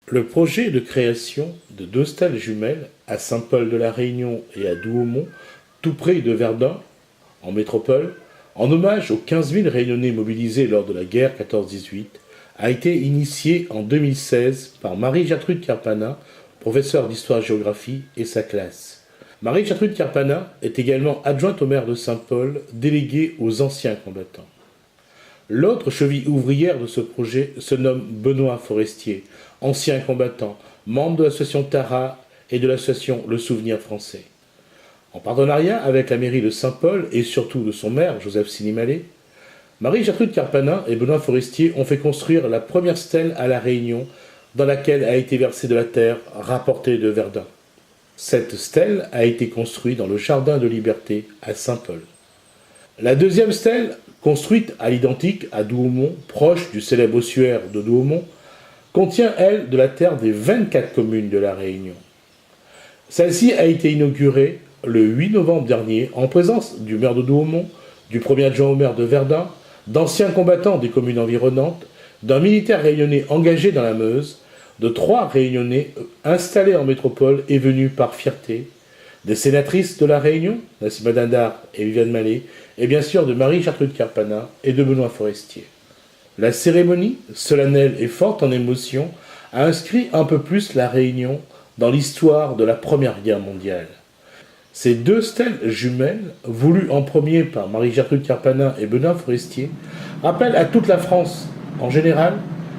Le projet de création de deux stèles jumelles à Saint-Paul-de-la-Réunion et à Douaumont, tout près de Verdun, en métropole, en hommage aux 15 000 Réunionnais mobilisés lors de la guerre 14-18, a été initié en 2016 par Marie-Gertrude Carpana, professeure d'histoire-géographie, et sa classe. Marie-Gertrude Carpana est également adjointe au maire de Saint-Paul, déléguée aux anciens combattants. L'autre cheville ouvrière de ce projet se nomme Benoît Forestier, ancien combattant, membre de l'association Tara et de l'association Le Souvenir Français. En partenariat avec la mairie de Saint-Paul et surtout de son maire, Joseph Sinimalé, Marie-Gertrude Carpana et Benoît Forestier ont fait construire la première stèle à La Réunion, dans laquelle a été versée de la terre rapportée de Verdun. Cette stèle a été construite dans le Jardin de Liberté à Saint-Paul. La deuxième stèle, construite à l'identique à Douaumont, proche du célèbre ossuaire de Douaumont, contient, elle, de la terre des 24 communes de La Réunion. Celle-ci a été inaugurée le 8 novembre dernier en présence du maire de Douaumont, du premier adjoint au maire de Verdun, d'anciens combattants des communes environnantes, d'un militaire réunionnais engagé dans la Meuse, de 3 Réunionnais installés en métropole et venus par fierté, des sénatrices de La Réunion, Nassima Dindar et Viviane Mallet, et bien sûr de Marie-Gertrude Carpana et de Benoît Forestier. La cérémonie, solennelle et forte en émotion, a inscrit un peu plus La Réunion dans l'histoire de la Première Guerre mondiale. Ces deux stèles jumelles, voulues en premier par Marie-Gertrude Carpana et Benoît Forestier, rappellent à toute la France en général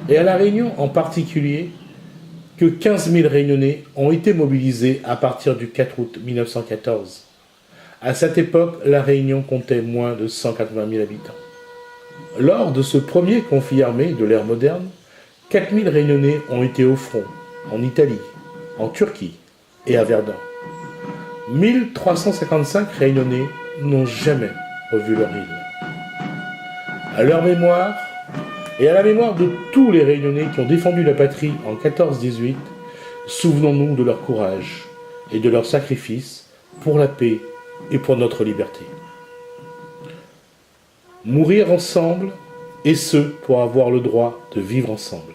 et à La Réunion en particulier que 15 000 Réunionnais ont été mobilisés à partir du 4 août 1914. À cette époque, La Réunion comptait moins de 180 000 habitants. Lors de ce premier conflit armé de l'ère moderne, 4 000 Réunionnais ont été au front, en Italie, en Turquie et à Verdun. 1355 Réunionnais n'ont jamais revu leur île. À leur mémoire, et à la mémoire de tous les Réunionnais qui ont défendu la patrie en 14-18, souvenons-nous de leur courage et de leur sacrifice pour la paix et pour notre liberté. Mourir ensemble, et ce, pour avoir le droit de vivre ensemble.